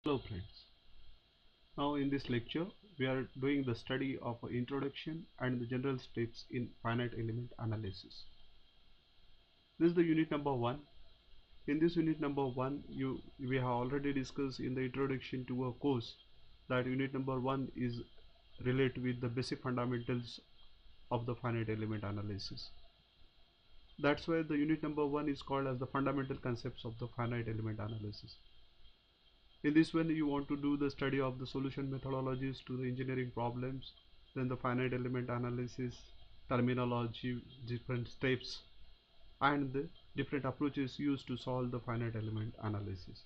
Hello friends, now in this lecture we are doing the study of introduction and the general steps in finite element analysis. This is the unit number 1. In this unit number 1 we have already discussed in the introduction to a course that unit number 1 is related with the basic fundamentals of the finite element analysis. That's why the unit number 1 is called as the fundamental concepts of the finite element analysis. In this one you want to do the study of the solution methodologies to the engineering problems, then the finite element analysis, terminology, different steps, and the different approaches used to solve the finite element analysis.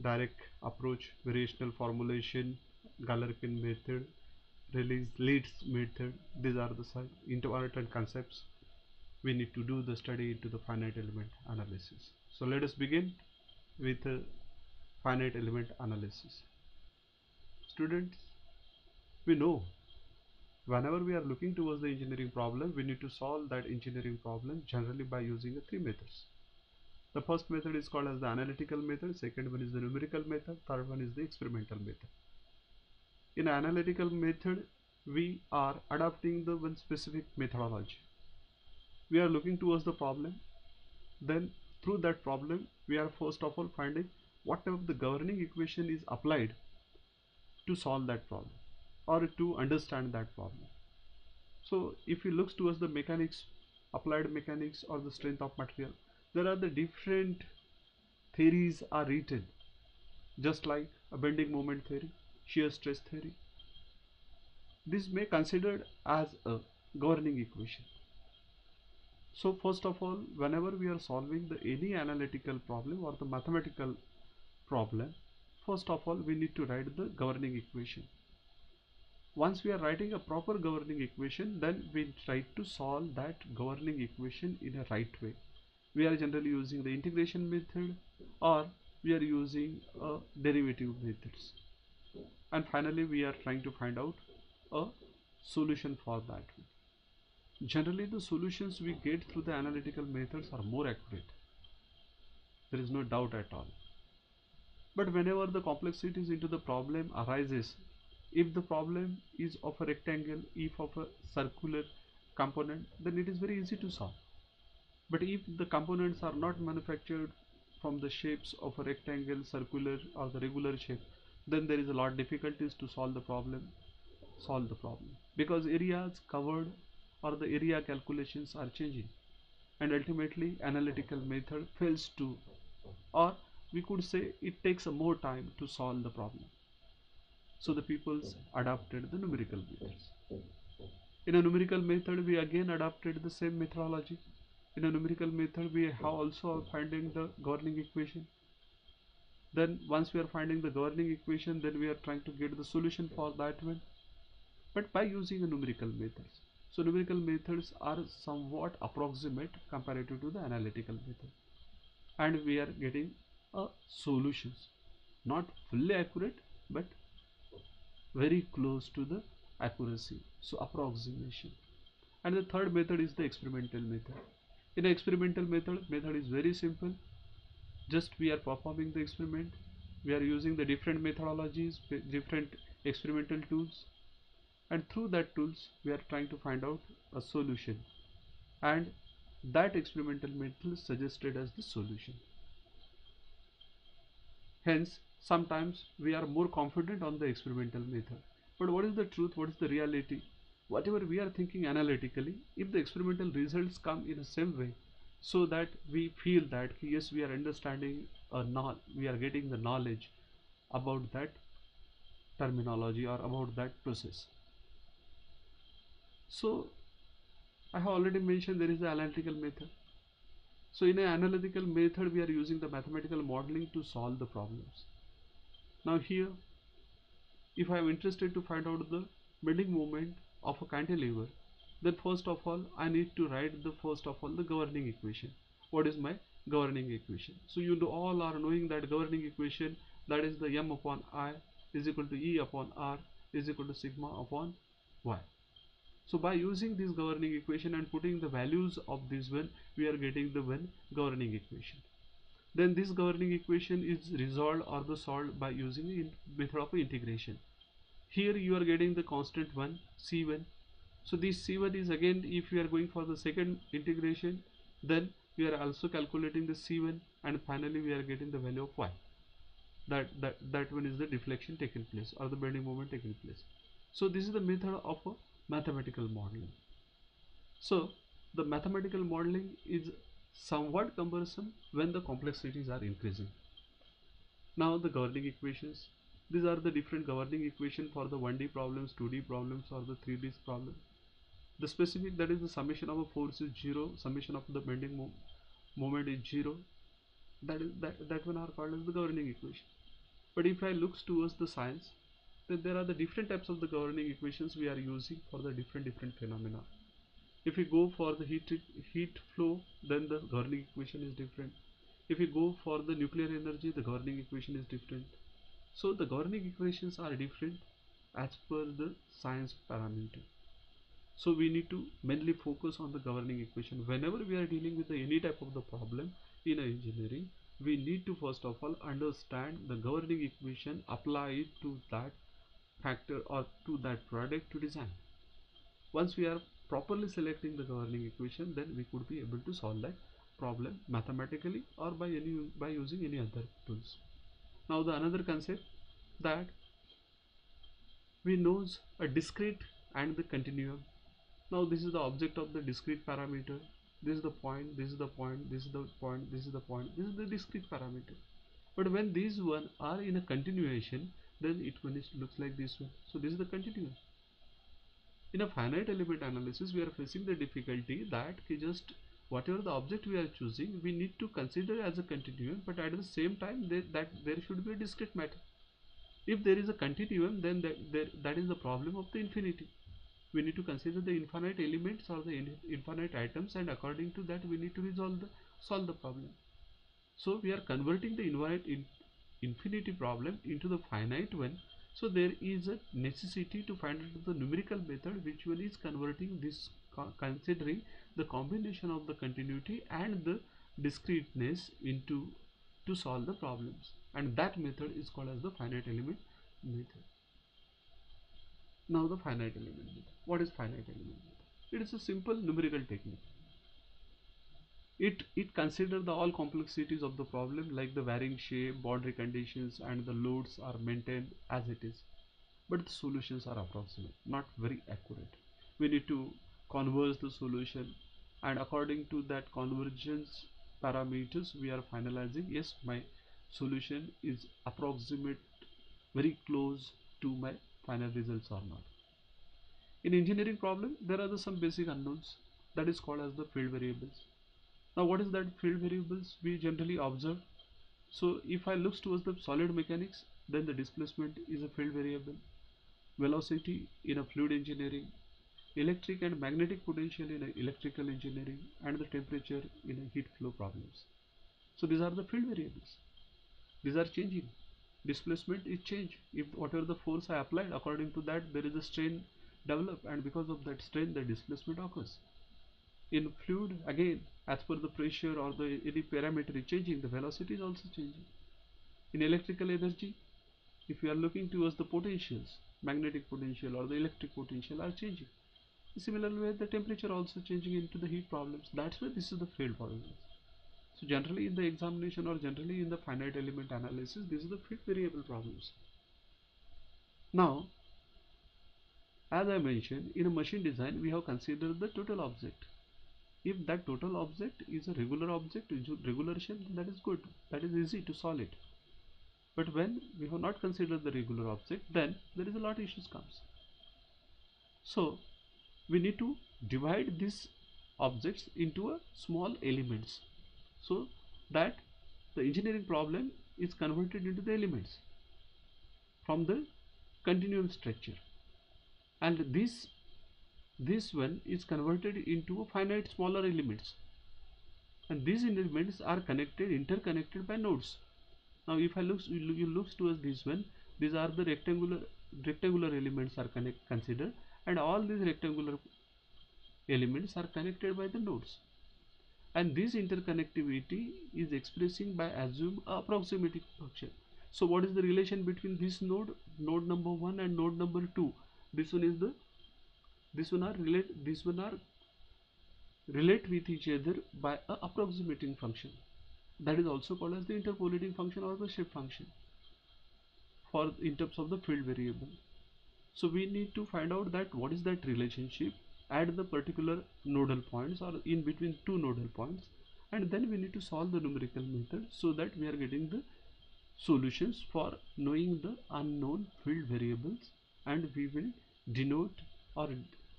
Direct approach, variational formulation, Galerkin method, release leads method, these are the important concepts we need to do the study into the finite element analysis. So let us begin with finite element analysis. Students, we know whenever we are looking towards the engineering problem, we need to solve that engineering problem generally by using the three methods. The first method is called as the analytical method, second one is the numerical method, third one is the experimental method. In analytical method, we are adopting the one specific methodology. We are looking towards the problem, then through that problem we are first of all finding whatever the governing equation is applied to solve that problem or to understand that problem. So if you look towards the mechanics, applied mechanics or the strength of material, there are the different theories are written, just like a bending moment theory, shear stress theory. This may considered as a governing equation. So first of all, whenever we are solving the any analytical problem or the mathematical problem, first of all we need to write the governing equation. Once we are writing a proper governing equation, then we try to solve that governing equation in a right way. We are generally using the integration method or we are using derivative methods. And finally we are trying to find out a solution for that. Generally the solutions we get through the analytical methods are more accurate. There is no doubt at all. But whenever the complexities into the problem arises, if the problem is of a rectangle, if of a circular component, then it is very easy to solve. But if the components are not manufactured from the shapes of a rectangle, circular or the regular shape, then there is a lot of difficulties to solve the problem, because areas covered or the area calculations are changing, and ultimately analytical method fails to, or we could say it takes a more time to solve the problem. So the peoples adopted the numerical methods. In a numerical method we again adopted the same methodology. In a numerical method we have also finding the governing equation. Then once we are finding the governing equation, then we are trying to get the solution for that one, but by using a numerical methods. So numerical methods are somewhat approximate comparative to the analytical method, and we are getting a solutions, not fully accurate but very close to the accuracy, so approximation. And the third method is the experimental method. In the experimental method is very simple. Just we are performing the experiment, we are using the different methodologies, different experimental tools, and through that tools we are trying to find out a solution, and that experimental method is suggested as the solution. Hence sometimes we are more confident on the experimental method. But what is the truth, what is the reality? Whatever we are thinking analytically, if the experimental results come in the same way, so that we feel that yes, we are understanding we are getting the knowledge about that terminology or about that process. So I have already mentioned there is the analytical method. So in an analytical method we are using the mathematical modeling to solve the problems. Now here, if I am interested to find out the bending moment of a cantilever, then first of all I need to write the governing equation. What is my governing equation? So you all are knowing that governing equation, that is the m upon I is equal to E upon R is equal to sigma upon Y. So by using this governing equation and putting the values of this one, we are getting the one governing equation. then this governing equation is resolved or the solved by using the method of integration. Here you are getting the constant one, C1. So this C1 is again, if you are going for the second integration, then we are also calculating the C1, and finally we are getting the value of Y. That one is the deflection taken place or the bending moment taken place. So this is the method of a mathematical modeling. So the mathematical modeling is somewhat cumbersome when the complexities are increasing. Now the governing equations. These are the different governing equation for the 1D problems, 2D problems, or the 3D problem. The specific, that is the summation of a force is 0, summation of the bending moment is 0. That one are called as the governing equation. But if I looks towards the science, then there are the different types of the governing equations we are using for the different phenomena. If we go for the heat flow, then the governing equation is different. If we go for the nuclear energy, the governing equation is different. So the governing equations are different as per the science parameter. So we need to mainly focus on the governing equation. Whenever we are dealing with any type of the problem in engineering, we need to first of all understand the governing equation, apply it to that factor or to that product to design. Once we are properly selecting the governing equation, then we could be able to solve that problem mathematically or by using any other tools. Now the another concept that we knows a discrete and the continuum. Now this is the object of the discrete parameter. This is the point, this is the point, this is the point, this is the point, this is the discrete parameter. But when these one are in a continuation, then it looks like this one. So this is the continuum. In a finite element analysis, we are facing the difficulty that just whatever the object we are choosing, we need to consider as a continuum, but at the same time there should be a discrete matter. If there is a continuum, then that is the problem of the infinity. We need to consider the infinite elements or the infinite items, and according to that we need to solve the problem. So we are converting the infinity problem into the finite one. So there is a necessity to find out the numerical method which one is converting this, considering the combination of the continuity and the discreteness into to solve the problems, and that method is called as the finite element method. Now the finite element method. What is finite element method? It is a simple numerical technique. It considers the all complexities of the problem, like the varying shape, boundary conditions, and the loads are maintained as it is, but the solutions are approximate, not very accurate. We need to converge the solution, and according to that convergence parameters we are finalizing, yes, my solution is approximate, very close to my final results or not. In engineering problem, there are some basic unknowns that is called as the field variables. Now what is that field variables we generally observe? So if I look towards the solid mechanics, then the displacement is a field variable, velocity in a fluid engineering, electric and magnetic potential in a electrical engineering, and the temperature in a heat flow problems. So these are the field variables. These are changing. Displacement is change. If whatever the force I applied, according to that there is a strain develop, and because of that strain the displacement occurs. In fluid, again, as per the pressure or the any parameter is changing, the velocity is also changing. In electrical energy, if you are looking towards the potentials, magnetic potential or the electric potential are changing. Similarly, the temperature also changing into the heat problems. That's why this is the field problems. So generally in the examination or generally in the finite element analysis, this is the field variable problems. Now, as I mentioned, in a machine design, we have considered the total object. If that total object is a regular object, regular shape, then that is good. That is easy to solve it. But when we have not considered the regular object, then there is a lot of issues comes. So we need to divide these objects into a small elements, so that the engineering problem is converted into the elements from the continuum structure, and this one is converted into a finite smaller elements, and these elements are interconnected by nodes. Now if I you looks towards this one, these are the rectangular elements are considered, and all these rectangular elements are connected by the nodes. and this interconnectivity is expressing by assume a approximating function. So what is the relation between this node number 1 and node number 2? This one is the this one are relate with each other by a approximating function, that is also called as the interpolating function or the shape function for in terms of the field variable. So we need to find out that what is that relationship at the particular nodal points or in between two nodal points, and then we need to solve the numerical method so that we are getting the solutions for knowing the unknown field variables, and we will denote or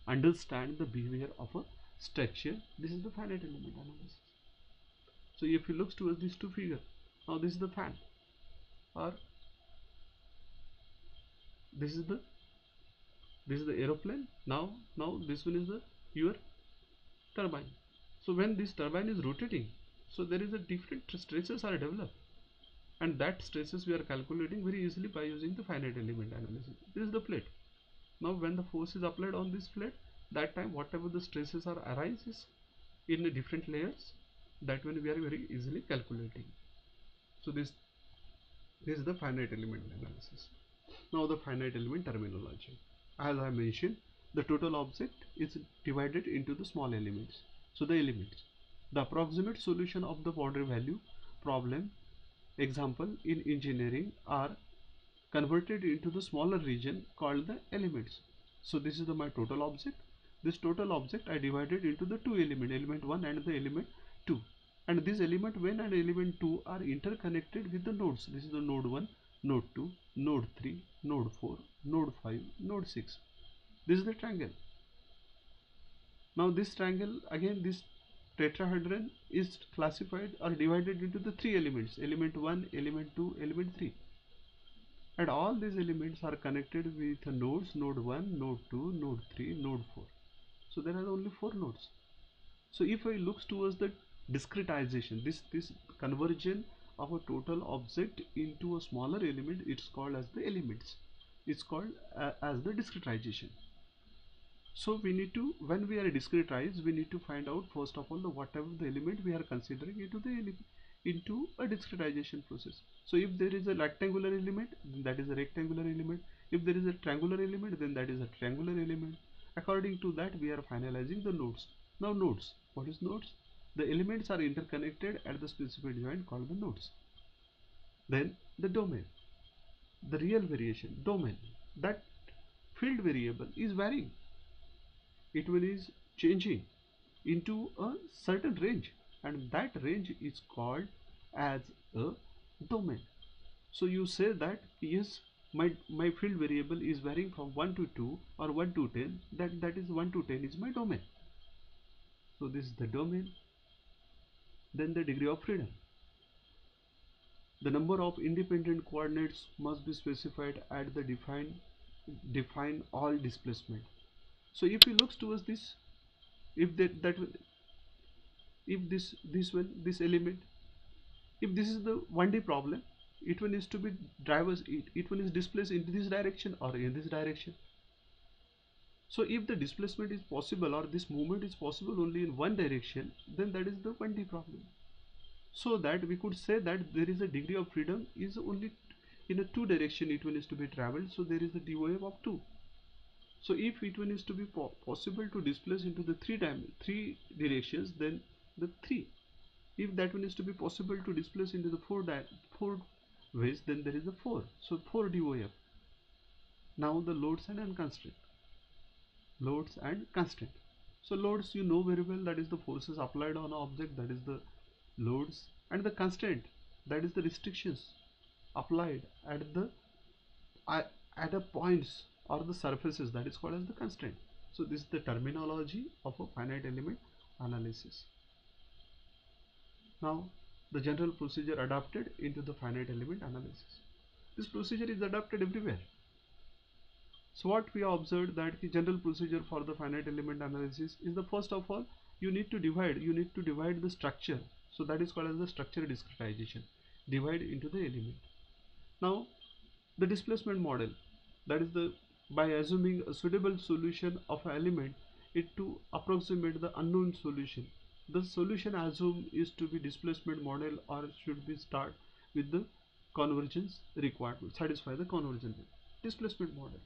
understand the behavior of a structure. This is the finite element analysis. So if you look towards these two figures, now this is the fan, or this is the aeroplane. Now this one is the your turbine. So when this turbine is rotating, so there is a different stresses are developed, and that stresses we are calculating very easily by using the finite element analysis. This is the plate. Now when the force is applied on this plate, that time whatever the stresses are arises in the different layers, that one we are very easily calculating. So this is the finite element analysis. Now the finite element terminology. As I mentioned, the total object is divided into the small elements. So the elements, the approximate solution of the boundary value problem example in engineering are converted into the smaller region called the elements. So this is my total object. This total object I divided into the two element 1 and the element 2, and this element 1 and element 2 are interconnected with the nodes. This is the node 1, node 2, node 3, node 4, node 5, node 6. This is the triangle. Now this triangle, again this tetrahedron is classified or divided into the three elements, element 1, element 2, element 3, and all these elements are connected with nodes, node 1, node 2, node 3, node 4. So there are only 4 nodes. So if I look towards the discretization, this conversion of a total object into a smaller element, it's called as the elements. It's called as the discretization. So we need to, when we are discretize, we need to find out first of all the whatever the element we are considering into a discretization process. So if there is a rectangular element, then that is a rectangular element. If there is a triangular element, then that is a triangular element. According to that, we are finalizing the nodes. Now nodes, what is nodes? The elements are interconnected at the specified joint called the nodes. Then the domain, the real variation domain, that field variable is varying. It will is changing into a certain range, and that range is called as a domain. So you say that yes, my field variable is varying from 1 to 2 or 1 to 10, that is 1 to 10 is my domain. So this is the domain. Then the degree of freedom, the number of independent coordinates must be specified at the define all displacement. So if you look towards this, if if this element, if this is the 1D problem, it one is to be drivers, it one is displaced into this direction or in this direction. So if the displacement is possible or this movement is possible only in one direction, then that is the 1D problem. So that we could say that there is a degree of freedom is only in a two direction it one is to be traveled, so there is a DOF of 2. So if it one is to be possible to displace into the three directions, then the 3. If that one is to be possible to displace into the four ways, then there is a 4. So 4 DOF. Now the loads and unconstraint. Loads and constraint. So loads you know very well, that is the forces applied on an object, that is the loads, and the constraint, that is the restrictions applied at the points or the surfaces, that is called as the constraint. So this is the terminology of a finite element analysis. Now the general procedure adapted into the finite element analysis. This procedure is adapted everywhere. So what we observed, that the general procedure for the finite element analysis is the first of all you need to divide the structure. So that is called as the structure discretization. Divide into the element. Now the displacement model, that is the by assuming a suitable solution of an element it to approximate the unknown solution. the solution assumed is to be displacement model, or should we start with the convergence requirement, satisfy the convergence displacement model.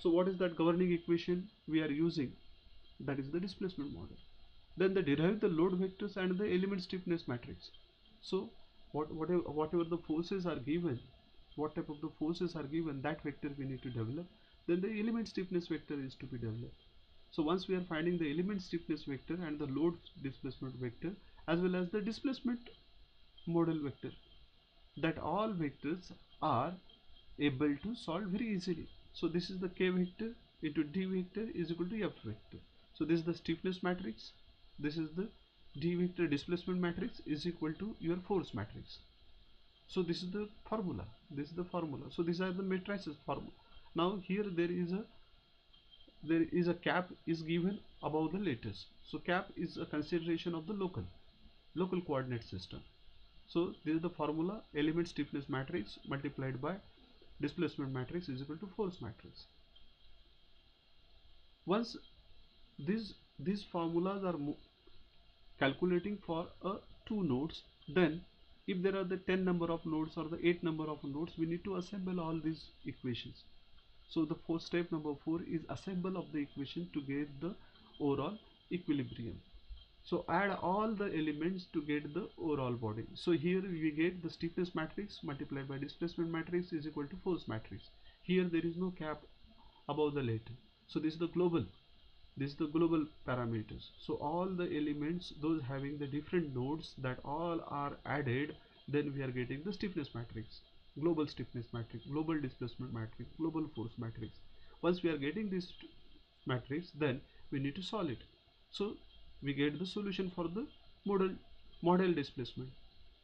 So what is that governing equation we are using? That is the displacement model. Then they derive the load vectors and the element stiffness matrix. So whatever the forces are given, what type of the forces are given, that vector we need to develop. Then the element stiffness vector is to be developed. So once we are finding the element stiffness vector and the load displacement vector as well as the displacement model vector, that all vectors are able to solve very easily. So this is the k vector into d vector is equal to f vector. So this is the stiffness matrix, this is the d vector displacement matrix is equal to your force matrix. So this is the formula, this is the formula. So these are the matrices formula. Now here there is a cap is given above the lattice. So cap is a consideration of the local coordinate system. So this is the formula, element stiffness matrix multiplied by displacement matrix is equal to force matrix. Once these formulas are calculating for two nodes, then if there are the 10 number of nodes or the 8 number of nodes, we need to assemble all these equations. So the fourth step number 4 is assemble of the equation to get the overall equilibrium. So add all the elements to get the overall body. So here we get the stiffness matrix multiplied by displacement matrix is equal to force matrix. Here there is no cap above the latter. So this is the global parameters. So all the elements, those having the different nodes, that all are added, then we are getting the stiffness matrix, global stiffness matrix, global displacement matrix, global force matrix. Once we are getting this matrix, then we need to solve it. So we get the solution for the model displacement.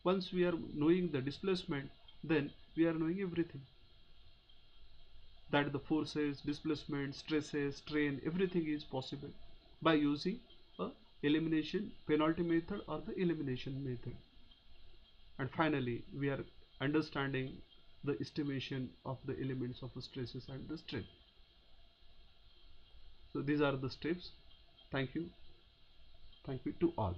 Once we are knowing the displacement, then we are knowing everything, that the forces, displacement, stresses, strain, everything is possible by using a elimination penalty method or the elimination method. And finally we are understanding the estimation of the elements of the stresses and the strain. So these are the steps. Thank you to all.